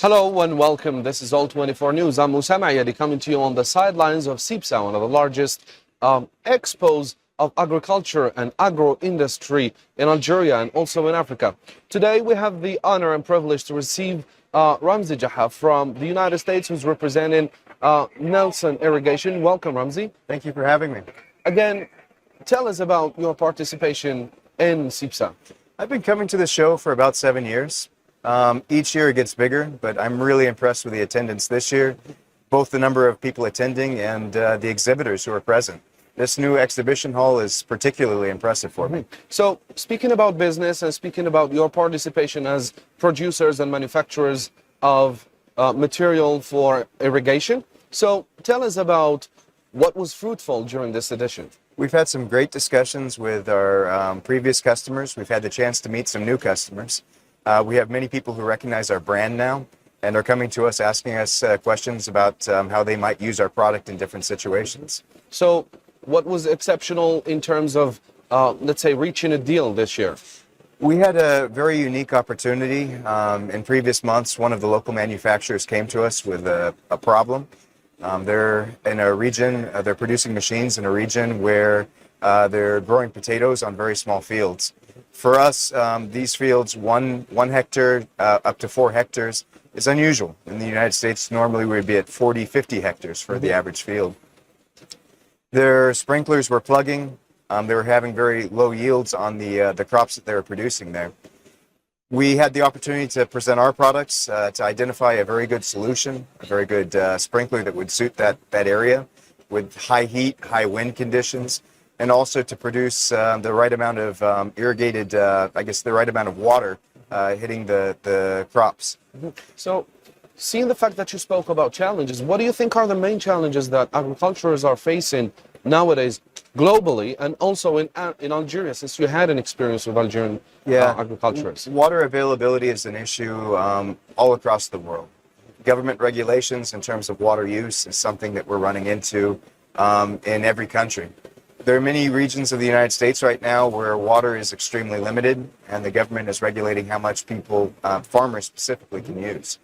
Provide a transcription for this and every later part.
Hello and welcome. This is All 24 News. I'm Usama Ayadi coming to you on the sidelines of CIPSA, one of the largest expos of agriculture and agro-industry in Algeria and also in Africa. Today we have the honor and privilege to receive Ramzi Jaha from the United States, who's representing Nelson Irrigation. Welcome, Ramzi. Thank you for having me. Again, tell us about your participation in CIPSA. I've been coming to the show for about 7 years. Each year it gets bigger, but I'm really impressed with the attendance this year, both the number of people attending and the exhibitors who are present. This new exhibition hall is particularly impressive for me. So, speaking about business and speaking about your participation as producers and manufacturers of material for irrigation, so tell us about what was fruitful during this edition. We've had some great discussions with our previous customers. We've had the chance to meet some new customers. We have many people who recognize our brand now and are coming to us asking us questions about how they might use our product in different situations. So what was exceptional in terms of, let's say, reaching a deal this year? We had a very unique opportunity. In previous months, one of the local manufacturers came to us with a problem. They're in a region, they're producing machines in a region where they're growing potatoes on very small fields. For us, these fields, one hectare up to 4 hectares, is unusual. In the United States, normally we'd be at 40, 50 hectares for the average field. Their sprinklers were plugging. They were having very low yields on the crops that they were producing there. We had the opportunity to present our products, to identify a very good solution, a very good sprinkler that would suit that area with high heat, high wind conditions, and also to produce the right amount of irrigated, the right amount of water hitting the crops. So, seeing the fact that you spoke about challenges, what do you think are the main challenges that agriculturers are facing nowadays globally and also in Algeria, since you had an experience with Algerian agriculturers? Water availability is an issue all across the world. Government regulations in terms of water use is something that we're running into in every country. There are many regions of the United States right now where water is extremely limited, and the government is regulating how much people, farmers specifically, can use.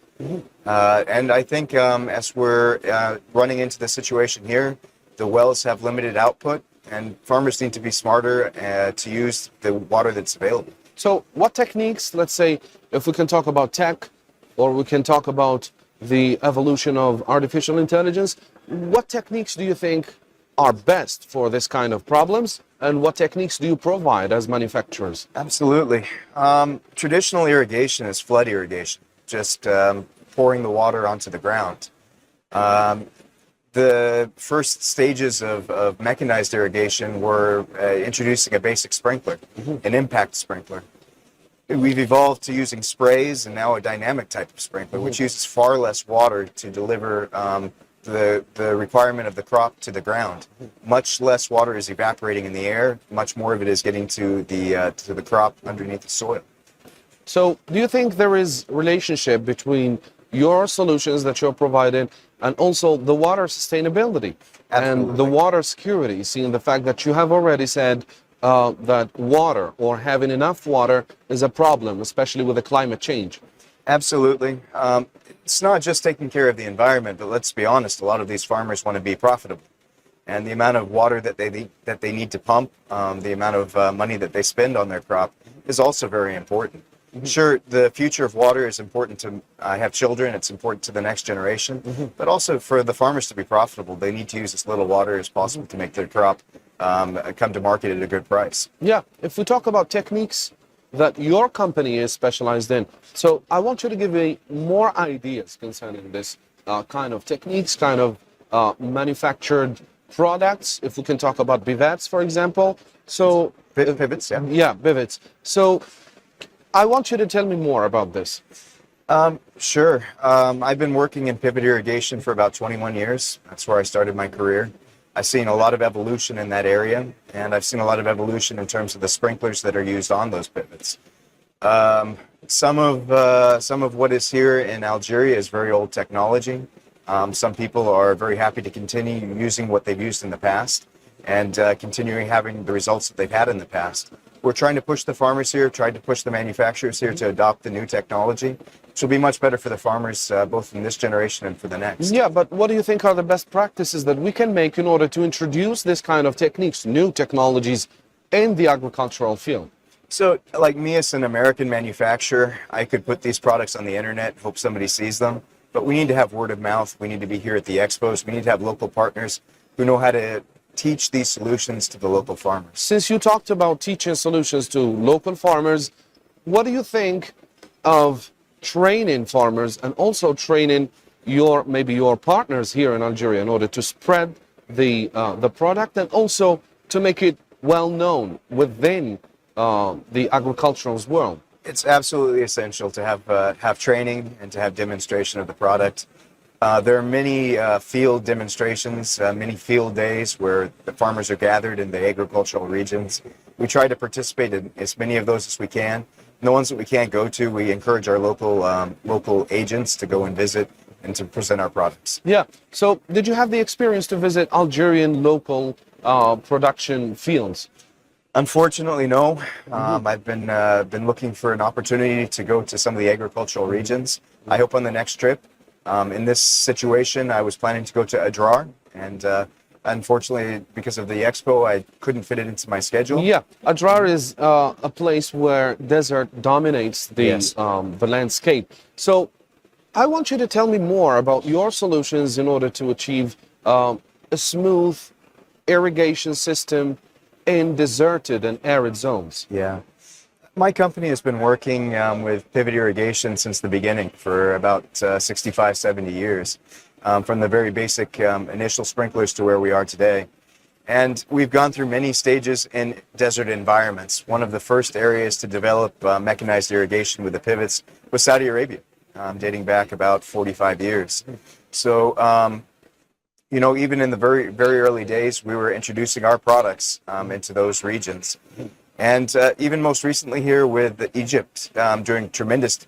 And I think as we're running into the situation here, the wells have limited output, and farmers need to be smarter to use the water that's available. So what techniques, let's say, if we can talk about tech, or we can talk about the evolution of artificial intelligence, what techniques do you think are best for this kind of problems, and what techniques do you provide as manufacturers? Absolutely. Traditional irrigation is flood irrigation, just pouring the water onto the ground. The first stages of mechanized irrigation were introducing a basic sprinkler, an impact sprinkler. We've evolved to using sprays and now a dynamic type of sprinkler, which uses far less water to deliver the requirement of the crop to the ground. Much less water is evaporating in the air, much more of it is getting to the crop underneath the soil. So do you think there is relationship between your solutions that you're providing and also the water sustainability? Absolutely. And the water security, seeing the fact that you have already said that water or having enough water is a problem, especially with the climate change? Absolutely. It's not just taking care of the environment, but let's be honest, a lot of these farmers want to be profitable. And the amount of water that they need to pump, the amount of money that they spend on their crop is also very important. Sure, the future of water is important to have children, it's important to the next generation, but also for the farmers to be profitable, they need to use as little water as possible to make their crop come to market at a good price. Yeah, if we talk about techniques that your company is specialized in, so I want you to give me more ideas concerning this kind of techniques, kind of manufactured products. If we can talk about bivettes, for example. So Pivots, yeah. Yeah, pivots. So I want you to tell me more about this. Sure. I've been working in pivot irrigation for about 21 years. That's where I started my career. I've seen a lot of evolution in that area, and I've seen a lot of evolution in terms of the sprinklers that are used on those pivots. Some of what is here in Algeria is very old technology. Some people are very happy to continue using what they've used in the past and continuing having the results that they've had in the past. we're trying to push the farmers here, trying to push the manufacturers here to adopt the new technology, which will be much better for the farmers, both in this generation and for the next. Yeah, but what do you think are the best practices that we can make in order to introduce this kind of techniques, new technologies in the agricultural field? So, like me as an American manufacturer, I could put these products on the internet, hope somebody sees them, but we need to have word of mouth. We need to be here at the expos. We need to have local partners who know how to teach these solutions to the local farmers. Since you talked about teaching solutions to local farmers, what do you think of training farmers and also training maybe your partners here in Algeria in order to spread the product and also to make it well known within the agricultural world? It's absolutely essential to have training and to have demonstration of the product. There are many field demonstrations, many field days where the farmers are gathered in the agricultural regions. We try to participate in as many of those as we can. And the ones that we can't go to, we encourage our local agents to go and visit and to present our products. Yeah. So did you have the experience to visit Algerian local production fields? Unfortunately, no. I've been looking for an opportunity to go to some of the agricultural regions. I hope on the next trip. In this situation, I was planning to go to Adrar, and unfortunately, because of the expo, I couldn't fit it into my schedule. Yeah, Adrar is a place where desert dominates the Yes. the landscape. So I want you to tell me more about your solutions in order to achieve a smooth irrigation system in deserted and arid zones. Yeah. My company has been working with pivot irrigation since the beginning for about 65, 70 years, from the very basic initial sprinklers to where we are today. And we've gone through many stages in desert environments. One of the first areas to develop mechanized irrigation with the pivots was Saudi Arabia, dating back about 45 years. So, you know, even in the very, very early days, we were introducing our products into those regions. And even most recently here with Egypt, doing tremendous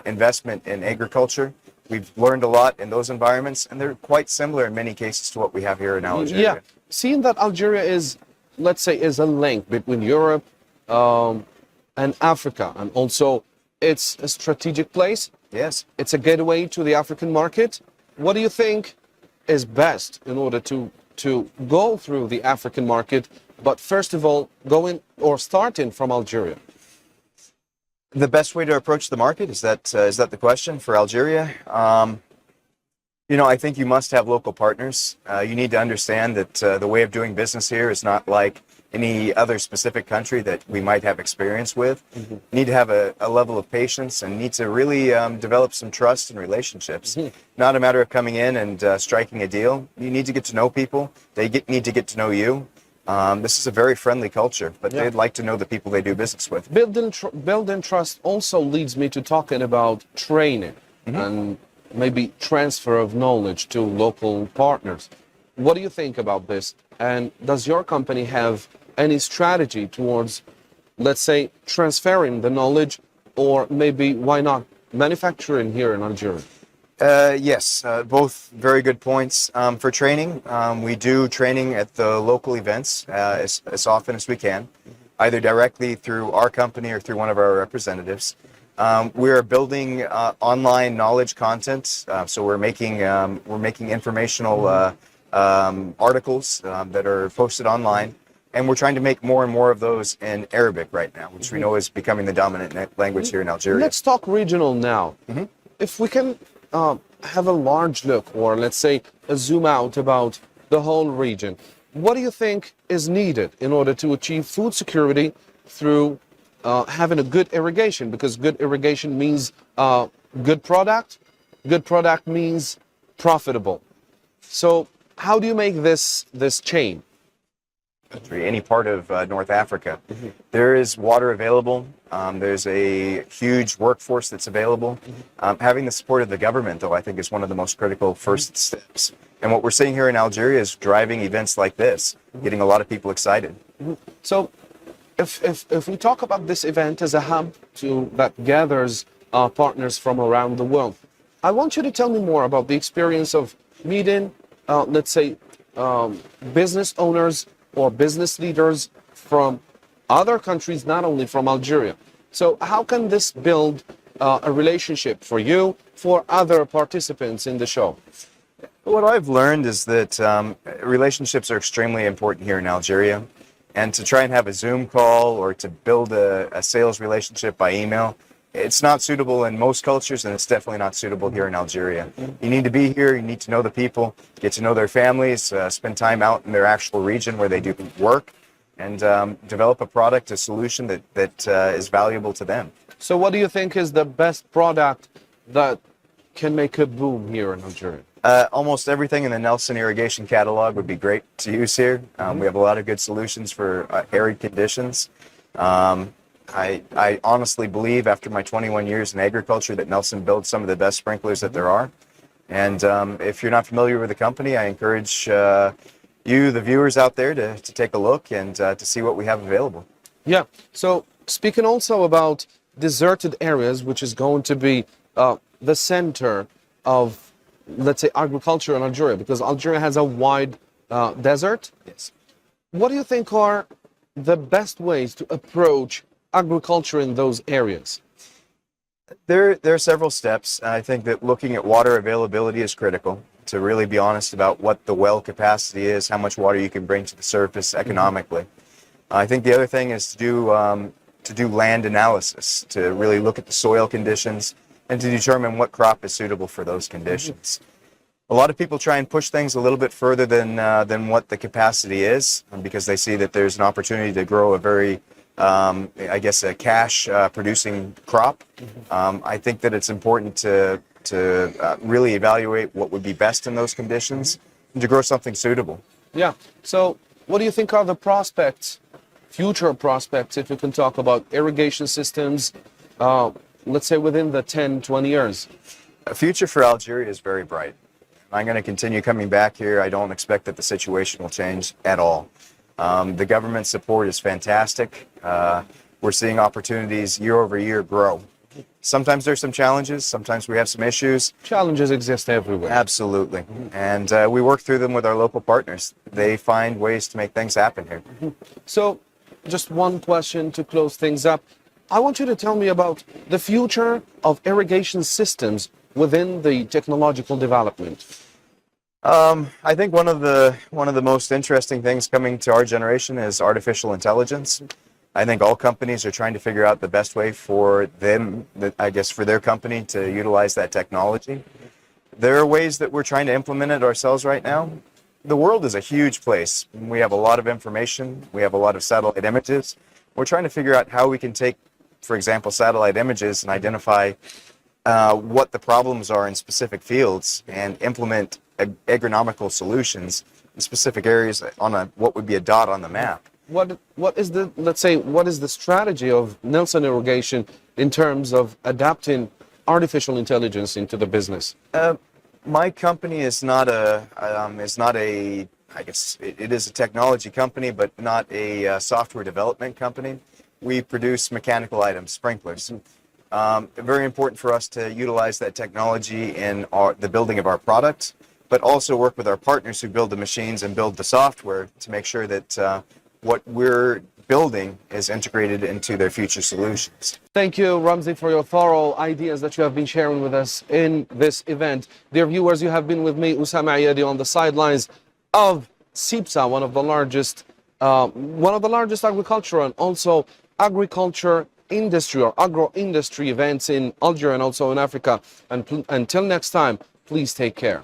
investment in agriculture. We've learned a lot in those environments, and they're quite similar in many cases to what we have here in Algeria. Yeah, seeing that Algeria is, let's say, is a link between Europe and Africa, and also it's a strategic place. Yes. It's a gateway to the African market. What do you think is best in order to go through the African market, but first of all, going or starting from Algeria? The best way to approach the market, is that the question for Algeria? You know, I think you must have local partners. You need to understand that the way of doing business here is not like any other specific country that we might have experience with. Mm-hmm. You need to have a level of patience and need to really develop some trust and relationships. Mm-hmm. Not a matter of coming in and striking a deal. You need to get to know people. They need to get to know you. This is a very friendly culture, but Yeah. they'd like to know the people they do business with. Building trust also leads me to talking about training and maybe transfer of knowledge to local partners. What do you think about this? And does your company have any strategy towards, let's say, transferring the knowledge, or maybe why not manufacturing here in Algeria? Yes, both very good points. For training, we do training at the local events as often as we can, either directly through our company or through one of our representatives. We are building online knowledge content, so we're making informational articles that are posted online, and we're trying to make more and more of those in Arabic right now, which we know is becoming the dominant language here in Algeria. Let's talk regional now. If we can have a large look, or let's say a zoom out about the whole region, what do you think is needed in order to achieve food security through having a good irrigation? Because good irrigation means good product. Good product means profitable. So how do you make this chain? Any part of North Africa. There is water available. There's a huge workforce that's available. Having the support of the government, though, I think is one of the most critical first steps. And what we're seeing here in Algeria is driving events like this, getting a lot of people excited. So if we talk about this event as a hub that gathers partners from around the world, I want you to tell me more about the experience of meeting, let's say, business owners or business leaders from other countries, not only from Algeria. So how can this build a relationship for you, for other participants in the show? What I've learned is that relationships are extremely important here in Algeria, and to try and have a Zoom call or to build a sales relationship by email, it's not suitable in most cultures, and it's definitely not suitable here in Algeria. You need to be here, you need to know the people, get to know their families, spend time out in their actual region where they do work, and develop a product, a solution that is valuable to them. So what do you think is the best product that can make a boom here in Algeria? Almost everything in the Nelson Irrigation catalog would be great to use here. We have a lot of good solutions for arid conditions. I honestly believe after my 21 years in agriculture that Nelson builds some of the best sprinklers that there are. And if you're not familiar with the company, I encourage you, the viewers out there, to take a look and to see what we have available. Yeah, so speaking also about deserted areas, which is going to be the center of, let's say, agriculture in Algeria, because Algeria has a wide desert. Yes. What do you think are the best ways to approach agriculture in those areas? There are several steps. I think that looking at water availability is critical, to really be honest about what the well capacity is, how much water you can bring to the surface economically. I think the other thing is to do land analysis, to really look at the soil conditions and to determine what crop is suitable for those conditions. A lot of people try and push things a little bit further than what the capacity is, because they see that there's an opportunity to grow a very I guess a cash producing crop. I think that it's important to really evaluate what would be best in those conditions and to grow something suitable. Yeah. So what do you think are the prospects, future prospects, if you can talk about irrigation systems, let's say within the 10, 20 years? The future for Algeria is very bright. I'm going to continue coming back here. I don't expect that the situation will change at all. The government support is fantastic. We're seeing opportunities year over year grow. Sometimes there's some challenges, sometimes we have some issues. Challenges exist everywhere. Absolutely. And we work through them with our local partners. They find ways to make things happen here. So just one question to close things up. I want you to tell me about the future of irrigation systems within the technological development. I think one of the most interesting things coming to our generation is artificial intelligence. I think all companies are trying to figure out the best way for them, I guess for their company, to utilize that technology. There are ways that we're trying to implement it ourselves right now. The world is a huge place. We have a lot of information. We have a lot of satellite images. We're trying to figure out how we can take, for example, satellite images and identify what the problems are in specific fields and implement agronomical solutions in specific areas on what would be a dot on the map. What is the, let's say, what is the strategy of Nelson Irrigation in terms of adapting artificial intelligence into the business? My company is not a, I guess it is a technology company, but not a software development company. We produce mechanical items, sprinklers. Very important for us to utilize that technology in the building of our product, but also work with our partners who build the machines and build the software to make sure that what we're building is integrated into their future solutions. Thank you, Ramzi, for your thorough ideas that you have been sharing with us in this event. Dear viewers, you have been with me, Usama Ayadi, on the sidelines of CIPSA, one of the largest agricultural and also agriculture industry or agro-industry events in Algeria and also in Africa. And until next time, please take care.